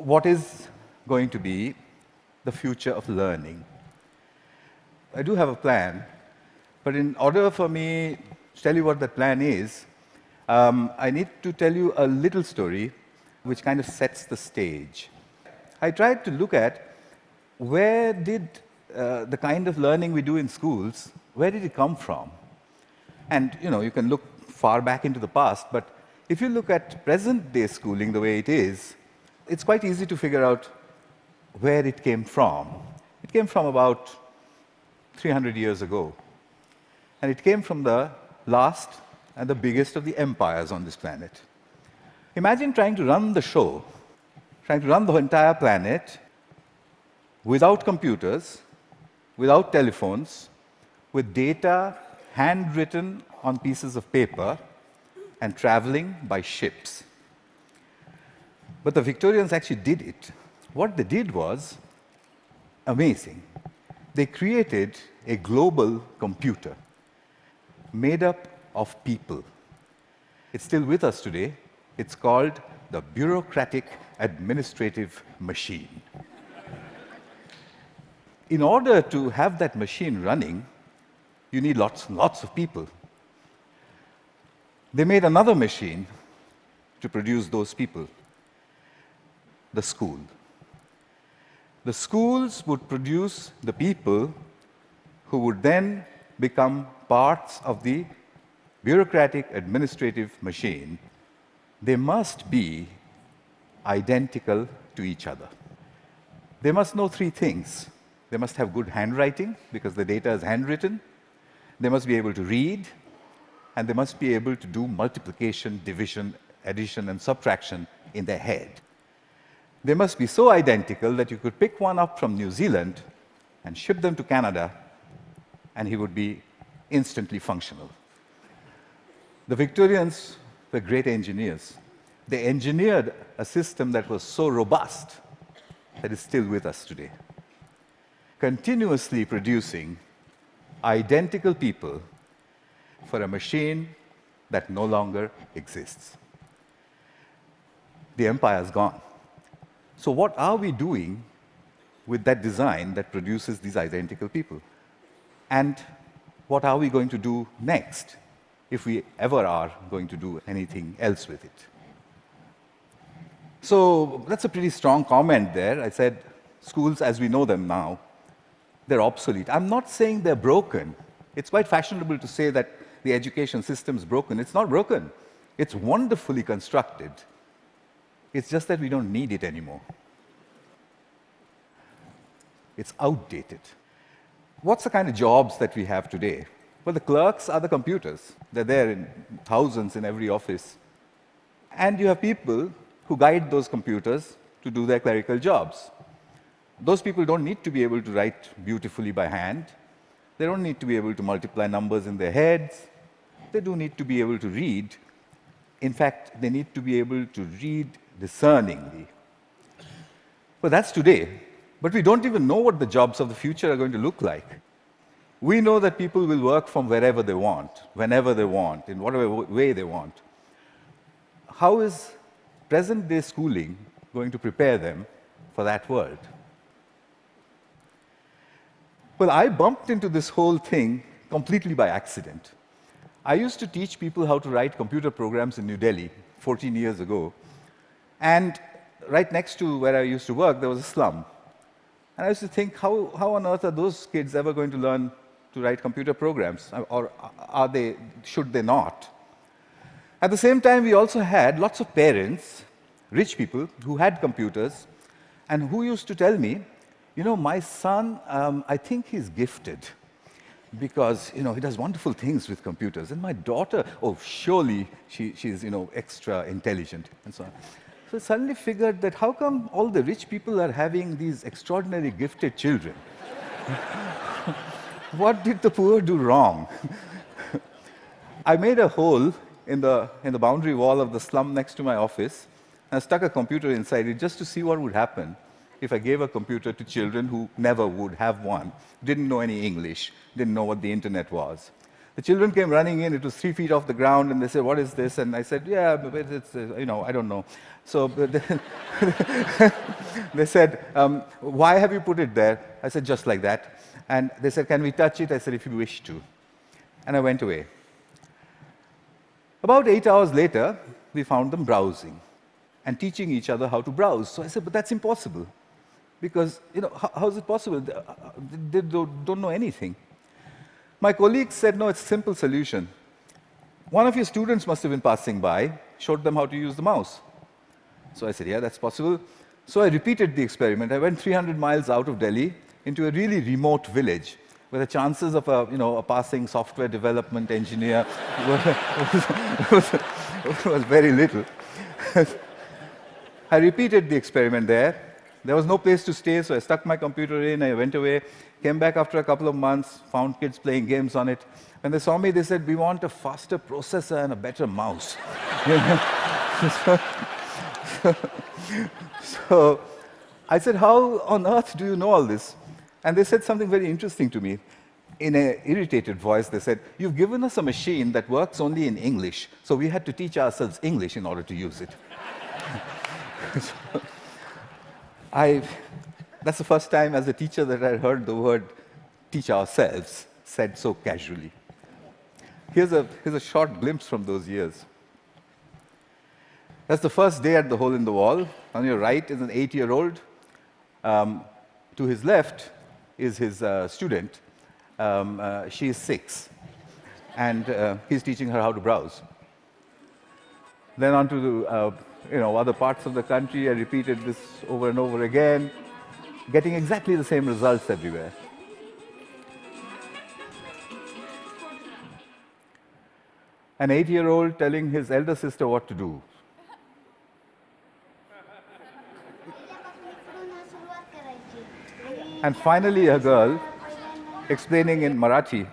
what is going to be the future of learning? I do have a plan, but in order for me to tell you what that plan is, I need to tell you a little story which kind of sets the stage. I tried to look at where did the kind of learning we do in schools, where did it come from? And you can look far back into the past, but if you look at present-day schooling the way it is, it's quite easy to figure out where it came from. It came from about 300 years ago. And it came from the last and the biggest of the empires on this planet. Imagine trying to run the show, trying to run the entire planet without computers, without telephones, with data handwritten on pieces of paper and traveling by ships. But the Victorians actually did it. What they did was amazing. They created a global computer made up of people. It's still with us today. It's called the bureaucratic administrative machine. In order to have that machine running, you need lots and lots of people. They made another machine to produce those people, the school. The schools would produce the people who would then become parts of the bureaucratic administrative machine. They must be identical to each other. They must know three things. They must have good handwriting, because the data is handwritten. They must be able to read, and they must be able to do multiplication, division, addition, and subtraction in their head. They must be so identical that you could pick one up from New Zealand and ship them to Canada, and he would be instantly functional. The Victorians were great engineers. They engineered a system that was so robust that is still with us today, continuously producing identical people for a machine that no longer exists. The empire's gone. So what are we doing with that design that produces these identical people? And what are we going to do next, if we ever are going to do anything else with it? So that's a pretty strong comment there. I said schools as we know them now, they're obsolete. I'm not saying they're broken. It's quite fashionable to say that the education system is broken. It's not broken. It's wonderfully constructed. It's just that we don't need it anymore. It's outdated. What's the kind of jobs that we have today? Well, the clerks are the computers. They're there in thousands in every office. And you have people who guide those computers to do their clerical jobs. Those people don't need to be able to write beautifully by hand. They don't need to be able to multiply numbers in their heads. They do need to be able to read. In fact, they need to be able to read discerningly. Well, that's today. But we don't even know what the jobs of the future are going to look like. We know that people will work from wherever they want, whenever they want, in whatever way they want. How is present-day schooling going to prepare them for that world? Well, I bumped into this whole thing completely by accident. I used to teach people how to write computer programs in New Delhi 14 years ago. And right next to where I used to work, there was a slum. And I used to think, how on earth are those kids ever going to learn to write computer programs? Or should they not? At the same time, we also had lots of parents, rich people, who had computers, and who used to tell me, my son, I think he's gifted, because he does wonderful things with computers. And my daughter, surely she's extra intelligent, and so on. So I suddenly figured that how come all the rich people are having these extraordinarily gifted children? What did the poor do wrong? I made a hole in the boundary wall of the slum next to my office, and I stuck a computer inside it just to see what would happen if I gave a computer to children who never would have one, didn't know any English, didn't know what the internet was. The children came running in. It was 3 feet off the ground, and they said, "What is this?" And I said, "Yeah, but it's, I don't know." So they said, "Why have you put it there?" I said, "Just like that." And they said, "Can we touch it?" I said, "If you wish to." And I went away. About 8 hours later, we found them browsing and teaching each other how to browse. So I said, "But that's impossible. Because, how is it possible? They don't know anything." My colleagues said, "No, it's a simple solution. One of your students must have been passing by, showed them how to use the mouse." So I said, "Yeah, that's possible." So I repeated the experiment. I went 300 miles out of Delhi into a really remote village where the chances of a passing software development engineer was very little. I repeated the experiment there. There was no place to stay, so I stuck my computer in, I went away, came back after a couple of months, found kids playing games on it. When they saw me, they said, "We want a faster processor and a better mouse." So I said, "How on earth do you know all this?" And they said something very interesting to me. In an irritated voice, they said, "You've given us a machine that works only in English, so we had to teach ourselves English in order to use it." That's the first time as a teacher that I heard the word "teach ourselves" said so casually. Here's a short glimpse from those years. That's the first day at the hole in the wall. On your right is an 8-year-old. To his left is his student. She is 6. And he's teaching her how to browse. Then on to the, other parts of the country. I repeated this over and over again, getting exactly the same results everywhere. An 8-year-old telling his elder sister what to do. And finally, a girl explaining in Marathi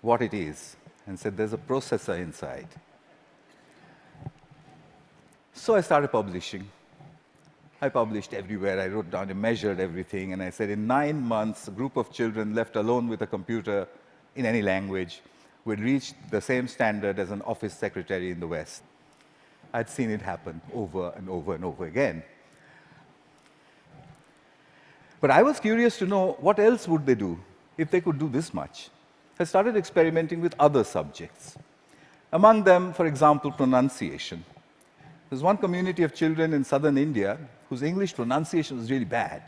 what it is, and said, "There's a processor inside." So I started publishing. I published everywhere. I wrote down and measured everything, and I said, in 9 months, a group of children left alone with a computer in any language would reach the same standard as an office secretary in the West. I'd seen it happen over and over and over again. But I was curious to know what else would they do if they could do this much. I started experimenting with other subjects. Among them, for example, pronunciation. There's one community of children in southern India whose English pronunciation was really bad.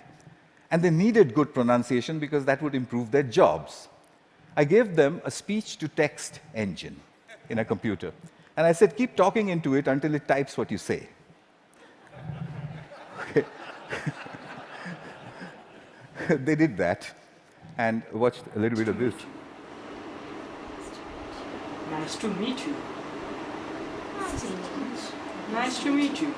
And they needed good pronunciation because that would improve their jobs. I gave them a speech-to-text engine in a computer. And I said, "Keep talking into it until it types what you say." Okay. They did that, and watched a little bit of this. Nice to meet you. Nice to meet you.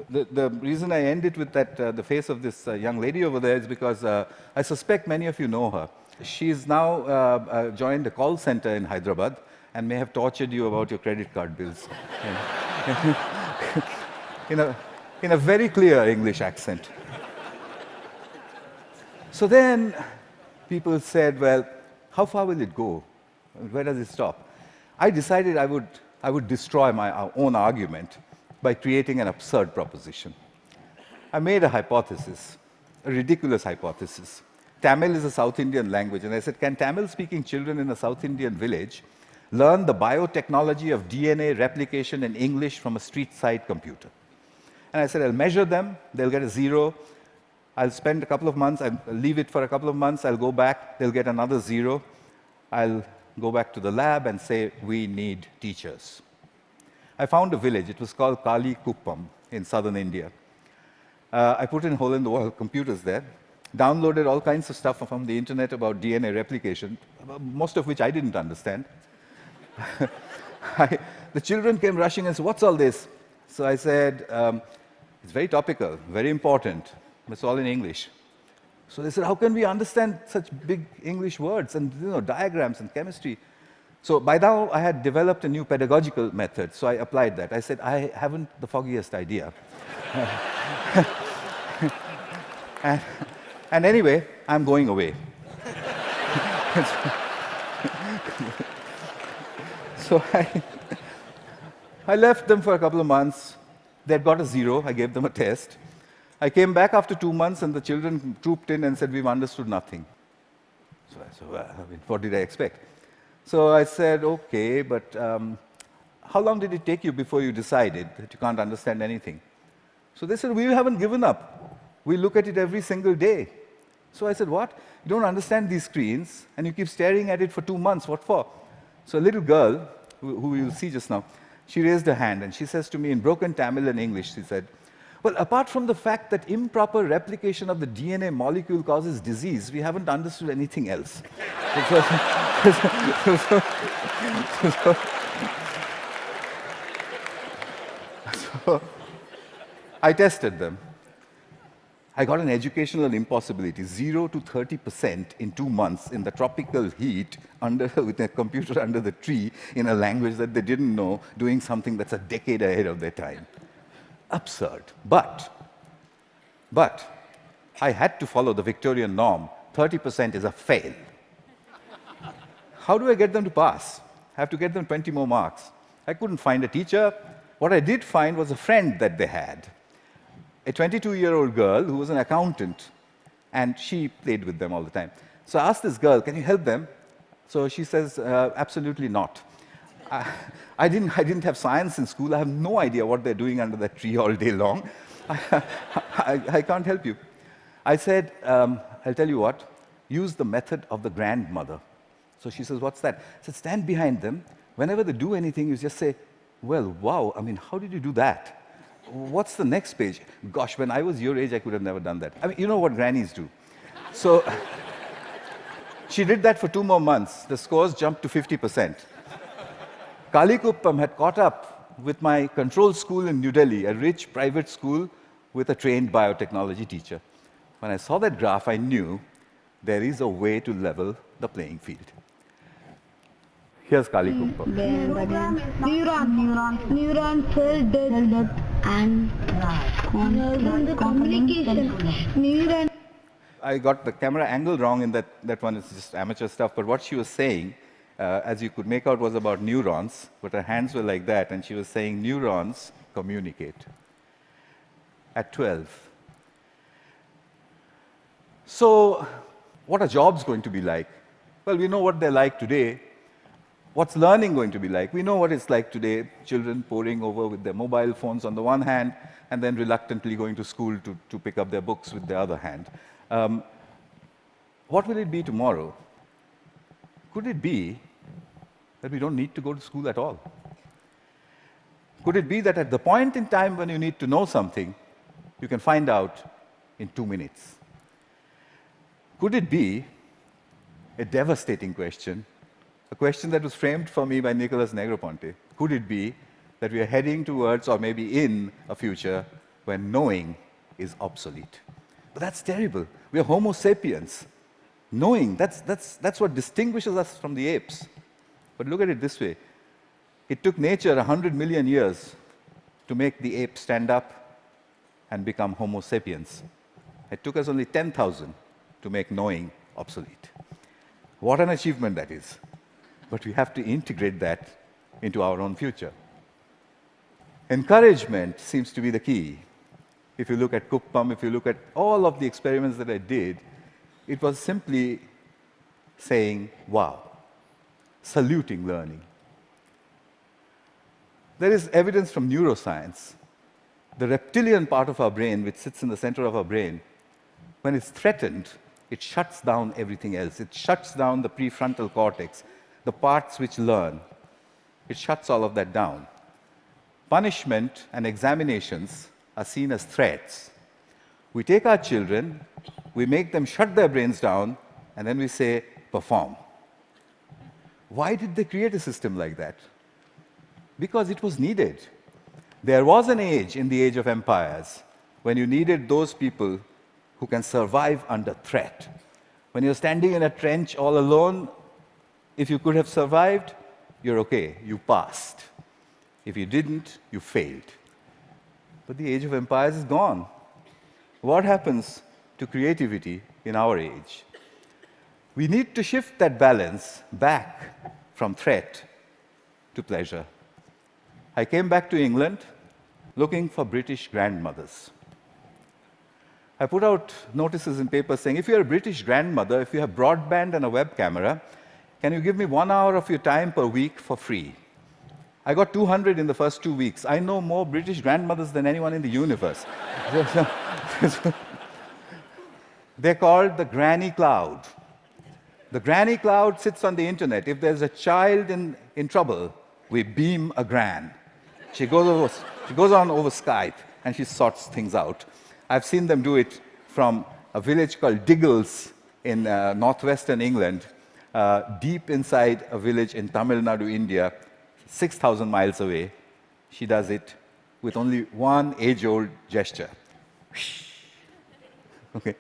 The reason I end it with that, the face of this young lady over there is because I suspect many of you know her. She's now joined a call center in Hyderabad and may have tortured you about your credit card bills. in a very clear English accent. So then people said, "Well, how far will it go? Where does it stop?" I decided I would destroy my own argument by creating an absurd proposition. I made a hypothesis, a ridiculous hypothesis. Tamil is a South Indian language, and I said, can Tamil-speaking children in a South Indian village learn the biotechnology of DNA replication in English from a street-side computer? And I said, I'll measure them, they'll get a 0. I'll spend a couple of months, I'll leave it for a couple of months, I'll go back, they'll get another 0. I'll go back to the lab and say, we need teachers. I found a village, it was called Kali Kuppam in southern India. I put in hole-in-the-wall computers there, downloaded all kinds of stuff from the internet about DNA replication, most of which I didn't understand. The children came rushing and said, what's all this? So I said, it's very topical, very important. It's all in English. So they said, how can we understand such big English words and diagrams and chemistry? So by now, I had developed a new pedagogical method, so I applied that. I said, I haven't the foggiest idea. and anyway, I'm going away. So I left them for a couple of months. They'd got a 0. I gave them a test. I came back after 2 months, and the children trooped in and said, we've understood nothing. So I said, well, I mean, what did I expect? So I said, okay, but how long did it take you before you decided that you can't understand anything? So they said, we haven't given up. We look at it every single day. So I said, what? You don't understand these screens, and you keep staring at it for 2 months. What for? So a little girl, who you'll see just now, she raised her hand, and she says to me in broken Tamil and English, she said, well, apart from the fact that improper replication of the DNA molecule causes disease, we haven't understood anything else. So I tested them. I got an educational impossibility, 0 to 30% in 2 months in the tropical heat with a computer under the tree in a language that they didn't know, doing something that's a decade ahead of their time. Absurd. But I had to follow the Victorian norm. 30% is a fail. How do I get them to pass? I have to get them 20 more marks. I couldn't find a teacher. What I did find was a friend that they had, a 22-year-old girl who was an accountant, and she played with them all the time. So I asked this girl, can you help them? So she says, absolutely not. I didn't have science in school. I have no idea what they're doing under that tree all day long. I can't help you. I said, I'll tell you what, use the method of the grandmother. So she says, what's that? I said, stand behind them. Whenever they do anything, you just say, well, wow, I mean, how did you do that? What's the next page? Gosh, when I was your age, I could have never done that. I mean, you know what grannies do. So she did that for 2 more months. The scores jumped to 50%. Kalikuppam had caught up with my control school in New Delhi, a rich private school with a trained biotechnology teacher. When I saw that graph, I knew there is a way to level the playing field. Here's Kalikuppam. Neuron cell death and communication. I got the camera angle wrong in that one. It's just amateur stuff. But what she was saying, as you could make out, was about neurons. But her hands were like that, and she was saying neurons communicate. At 12. So what are jobs going to be like? Well, we know what they're like today. What's learning going to be like? We know what it's like today, children poring over with their mobile phones on the one hand, and then reluctantly going to school to pick up their books with the other hand. What will it be tomorrow? Could it be that we don't need to go to school at all? Could it be that at the point in time when you need to know something, you can find out in 2 minutes? Could it be a devastating question, a question that was framed for me by Nicholas Negroponte? Could it be that we are heading towards, or maybe in, a future when knowing is obsolete? But that's terrible. We are Homo sapiens. Knowing, that's what distinguishes us from the apes. But look at it this way. It took nature 100 million years to make the ape stand up and become Homo sapiens. It took us only 10,000 to make knowing obsolete. What an achievement that is. But we have to integrate that into our own future. Encouragement seems to be the key. If you look at Kuppam, if you look at all of the experiments that I did, it was simply saying, wow, saluting learning. There is evidence from neuroscience. The reptilian part of our brain, which sits in the center of our brain, when it's threatened, it shuts down everything else. It shuts down the prefrontal cortex, the parts which learn. It shuts all of that down. Punishment and examinations are seen as threats. We take our children, we make them shut their brains down, and then we say, perform. Why did they create a system like that? Because it was needed. There was an age, in the age of empires, when you needed those people who can survive under threat. When you're standing in a trench all alone, if you could have survived, you're okay, you passed. If you didn't, you failed. But the age of empires is gone. What happens to creativity in our age? We need to shift that balance back from threat to pleasure. I came back to England looking for British grandmothers. I put out notices in papers saying, if you're a British grandmother, if you have broadband and a web camera, can you give me 1 hour of your time per week for free? I got 200 in the first 2 weeks. I know more British grandmothers than anyone in the universe. They're called the granny cloud. The granny cloud sits on the internet. If there's a child in trouble, we beam a gran. She goes on over Skype and she sorts things out. I've seen them do it from a village called Diggles in northwestern England, deep inside a village in Tamil Nadu, India, 6,000 miles away. She does it with only one age-old gesture. Okay.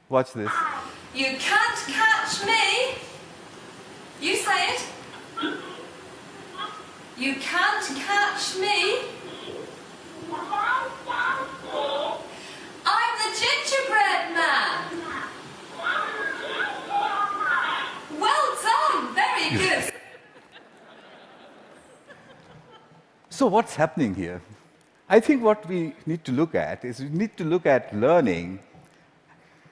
Watch this. You can't catch me. You say it. You can't catch me. I'm the gingerbread man. Well done. Very good. So what's happening here? I think what we need to look at is we need to look at learning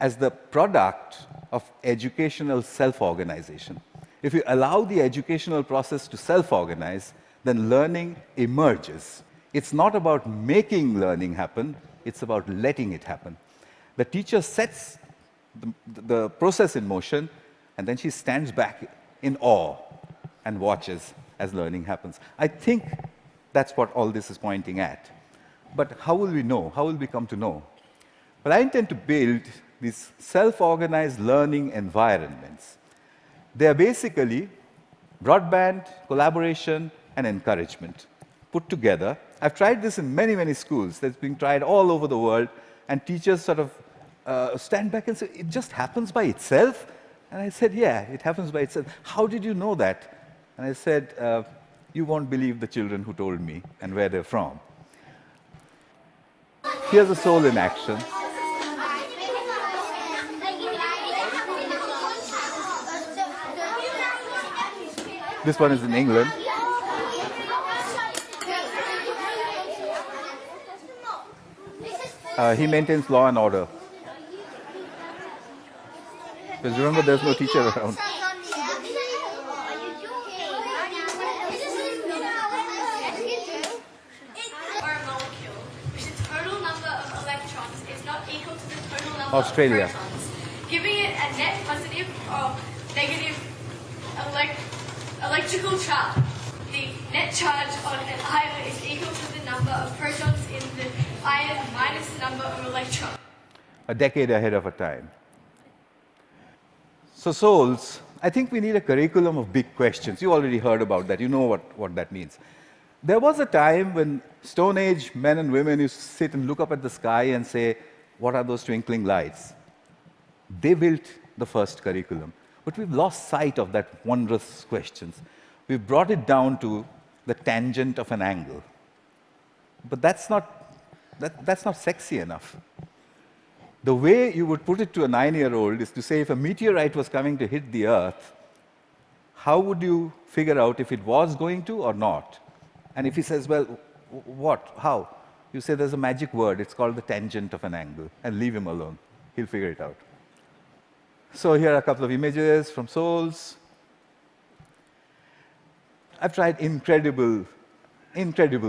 as the product of educational self-organization. If you allow the educational process to self-organize, then learning emerges. It's not about making learning happen, it's about letting it happen. The teacher sets the process in motion, and then she stands back in awe and watches as learning happens. I think that's what all this is pointing at. But how will we know? How will we come to know? Well, I intend to build these self-organized learning environments. They are basically broadband, collaboration, and encouragement put together. I've tried this in many, many schools. That's being tried all over the world, and teachers sort of stand back and say, it just happens by itself? And I said, yeah, it happens by itself. How did you know that? And I said, you won't believe the children who told me and where they're from. Here's a soul in action. This one is in England. He maintains law and order. Because remember, there's no teacher around. Australia. Giving it a net positive or negative electrical charge. The net charge on an ion is equal to the number of protons in the ion minus the number of electrons. A decade ahead of our time. So souls, I think we need a curriculum of big questions. You already heard about that. You know what that means. There was a time when Stone Age men and women used to sit and look up at the sky and say, what are those twinkling lights? They built the first curriculum. But we've lost sight of that wondrous questions. We've brought it down to the tangent of an angle. But that's not sexy enough. The way you would put it to a 9-year-old is to say, if a meteorite was coming to hit the Earth, how would you figure out if it was going to or not? And if he says, well, what? How? You say there's a magic word, it's called the tangent of an angle, and leave him alone. He'll figure it out. So here are a couple of images from souls. I've tried incredible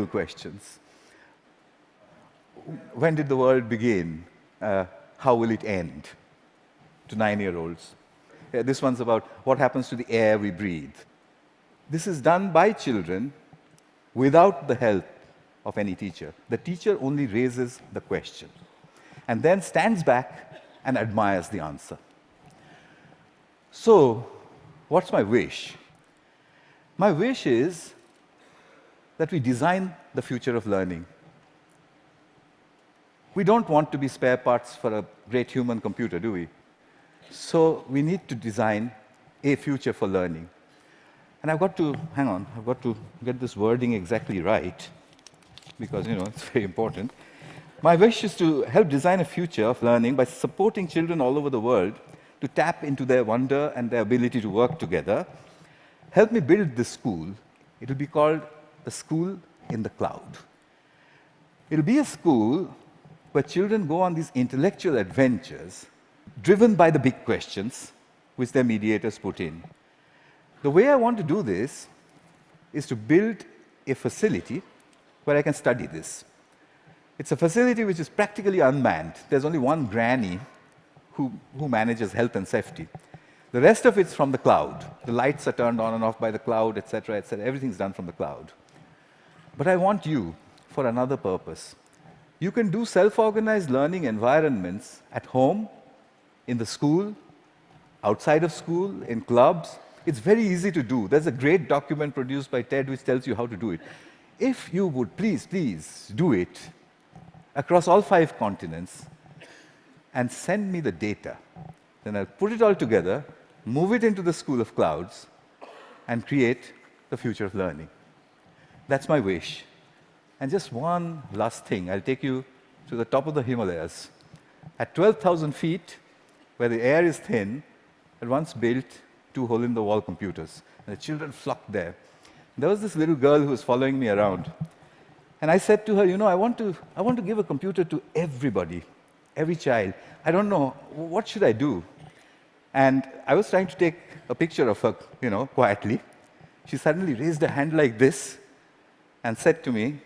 questions. When did the world begin? How will it end? To 9-year-olds. This one's about what happens to the air we breathe. This is done by children without the help of any teacher. The teacher only raises the question and then stands back and admires the answer. So, what's my wish? My wish is that we design the future of learning. We don't want to be spare parts for a great human computer, do we? So we need to design a future for learning. And I've got to get this wording exactly right, because, it's very important. My wish is to help design a future of learning by supporting children all over the world to tap into their wonder and their ability to work together, help me build this school. It will be called the School in the Cloud. It will be a school where children go on these intellectual adventures driven by the big questions which their mediators put in. The way I want to do this is to build a facility where I can study this. It's a facility which is practically unmanned. There's only one granny who manages health and safety. The rest of it's from the cloud. The lights are turned on and off by the cloud, etc., etc. Everything's done from the cloud. But I want you for another purpose. You can do self-organized learning environments at home, in the school, outside of school, in clubs. It's very easy to do. There's a great document produced by TED which tells you how to do it. If you would please do it across all 5 continents and send me the data, then I'll put it all together, move it into the School of Clouds, and create the future of learning. That's my wish. And just one last thing. I'll take you to the top of the Himalayas. At 12,000 feet, where the air is thin, I once built 2 hole-in-the-wall computers. And the children flocked there. There was this little girl who was following me around. And I said to her, you know, I want to give a computer to everybody, every child. I don't know, what should I do? And I was trying to take a picture of her, you know, quietly. She suddenly raised her hand like this and said to me,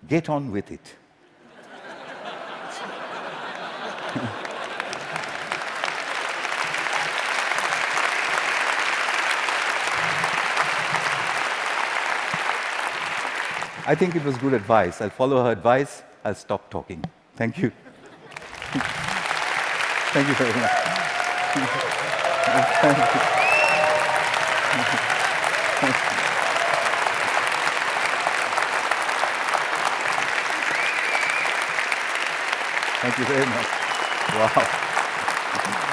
"Get on with it." I think it was good advice. I'll follow her advice. I'll stop talking. Thank you. Thank you very much. Thank you very much. Wow.